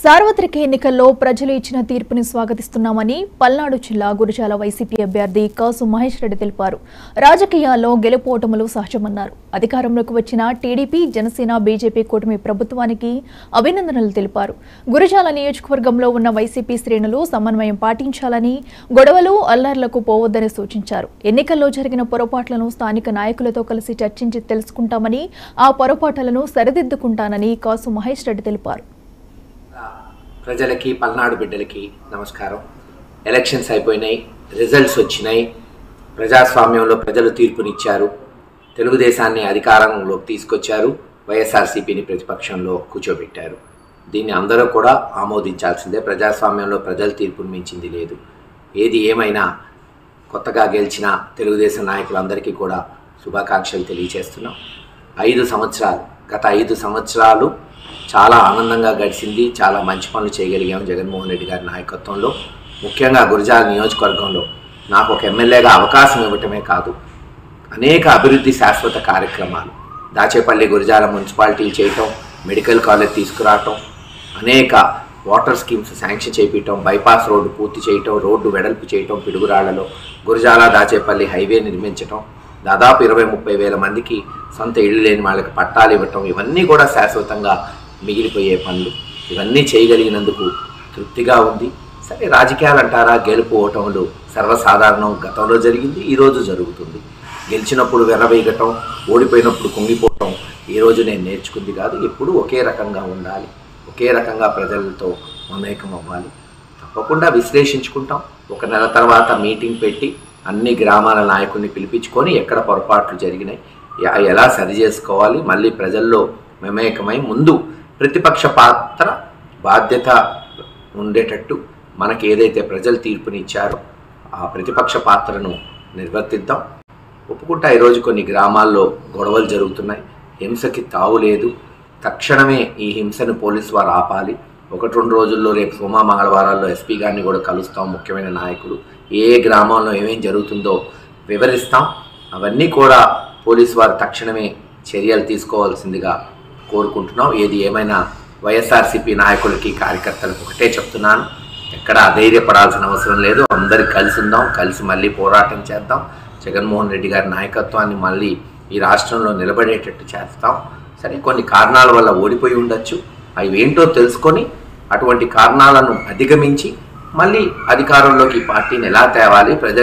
సార్వత్రిక ఎన్నికల్లో ప్రజలు ఇచ్చిన తీర్పుని స్వాగతిస్తున్నామని పల్నాడు జిల్లా గురజాల వైసీపీ అభ్యర్థి కాసు మహేష్ రెడ్డి తెలిపారు. రాజకీయాల్లో గెలుపోటములు సహజమన్నారు. అధికారంలోకి వచ్చిన టీడీపీ, జనసేన, బీజేపీ కూటమి ప్రభుత్వానికి అభినందనలు తెలిపారు. గురజాల నియోజకవర్గంలో ఉన్న వైసీపీ శ్రేణులు సమన్వయం పాటించాలని, గొడవలు, అల్లర్లకు పోవద్దని సూచించారు. ఎన్నికల్లో జరిగిన పొరపాట్లను స్థానిక నాయకులతో కలిసి చర్చించి తెలుసుకుంటామని, ఆ పొరపాట్లను సరిదిద్దుకుంటానని కాసు మహేష్ రెడ్డి తెలిపారు. ప్రజలకి, పల్నాడు బిడ్డలకి నమస్కారం. ఎలక్షన్స్ అయిపోయినాయి, రిజల్ట్స్ వచ్చినాయి. ప్రజాస్వామ్యంలో ప్రజలు తీర్పునిచ్చారు. తెలుగుదేశాన్ని అధికారంలోకి తీసుకొచ్చారు. వైఎస్ఆర్సీపీని ప్రతిపక్షంలో కూర్చోబెట్టారు. దీన్ని అందరూ కూడా ఆమోదించాల్సిందే. ప్రజాస్వామ్యంలో ప్రజల తీర్పును మించింది లేదు. ఏది ఏమైనా కొత్తగా గెలిచిన తెలుగుదేశం నాయకులందరికీ కూడా శుభాకాంక్షలు తెలియజేస్తున్నాం. గత 5 సంవత్సరాలు చాలా ఆనందంగా గడిచింది. చాలా మంచి పనులు చేయగలిగాం జగన్మోహన్ రెడ్డి గారి నాయకత్వంలో. ముఖ్యంగా గురజాల నియోజకవర్గంలో నాకు ఒక ఎమ్మెల్యేగా అవకాశం ఇవ్వటమే కాదు, అనేక అభివృద్ధి శాశ్వత కార్యక్రమాలు దాచేపల్లి, గురజాల మున్సిపాలిటీలు చేయటం, మెడికల్ కాలేజ్ తీసుకురావటం, అనేక వాటర్ స్కీమ్స్ శాంక్షన్ చేయించడం, బైపాస్ రోడ్డు పూర్తి చేయటం, రోడ్డు వెడల్పు చేయటం, పిడుగురాళ్లలో గురజాల దాచేపల్లి హైవే నిర్మించటం, దాదాపు 20-30 వేల మందికి సొంత ఇళ్ళు లేని వాళ్ళకి పట్టాలు ఇవ్వటం, ఇవన్నీ కూడా శాశ్వతంగా మిగిలిపోయే పనులు. ఇవన్నీ చేయగలిగినందుకు తృప్తిగా ఉంది. సరే, రాజకీయాలు అంటారా, గెలుపు ఓటములు సర్వసాధారణం. గతంలో జరిగింది, ఈరోజు జరుగుతుంది. గెలిచినప్పుడు వెర్రవేయటం, ఓడిపోయినప్పుడు కుంగిపోవటం ఈరోజు నేను నేర్చుకుంది కాదు. ఎప్పుడు ఒకే రకంగా ఉండాలి, ఒకే రకంగా ప్రజలతో మమేకం అవ్వాలి. తప్పకుండా విశ్లేషించుకుంటాం. ఒక నెల తర్వాత మీటింగ్ పెట్టి అన్ని గ్రామాల నాయకుల్ని పిలిపించుకొని ఎక్కడ పొరపాట్లు జరిగినాయి, ఎలా సరి చేసుకోవాలి, మళ్ళీ ప్రజల్లో మమేకమై ముందు ప్రతిపక్ష పాత్ర బాధ్యత ఉండేటట్టు మనకి ఏదైతే ప్రజలు తీర్పునిచ్చారో ఆ ప్రతిపక్ష పాత్రను నిర్వర్తిద్దాం. ఒప్పుకుంటా, ఈరోజు కొన్ని గ్రామాల్లో గొడవలు జరుగుతున్నాయి. హింసకి తావు లేదు. తక్షణమే ఈ హింసను పోలీసు వారు ఆపాలి. 1-2 రోజుల్లో రేపు సోమ మంగళవారాల్లో ఎస్పీ గారిని కూడా కలుస్తాం. ముఖ్యమైన నాయకులు ఏ గ్రామంలో ఏమేం జరుగుతుందో వివరిస్తాం. అవన్నీ కూడా పోలీసు వారు తక్షణమే చర్యలు తీసుకోవాల్సిందిగా కోరుకుంటున్నాం. ఏది ఏమైనా వైఎస్ఆర్సీపీ నాయకులకి, కార్యకర్తలకు ఒకటే చెప్తున్నాను, ఎక్కడ అధైర్యపడాల్సిన అవసరం లేదు. అందరు కలిసి ఉందాం, కలిసి మళ్ళీ పోరాటం చేద్దాం. జగన్మోహన్ రెడ్డి గారి నాయకత్వాన్ని మళ్ళీ ఈ రాష్ట్రంలో నిలబడేటట్టు చేస్తాం. సరే, కొన్ని కారణాల వల్ల ఓడిపోయి ఉండొచ్చు. అవి ఏంటో తెలుసుకొని అటువంటి కారణాలను అధిగమించి మళ్ళీ అధికారంలోకి ఈ పార్టీని ఎలా తేవాలి, ప్రజలు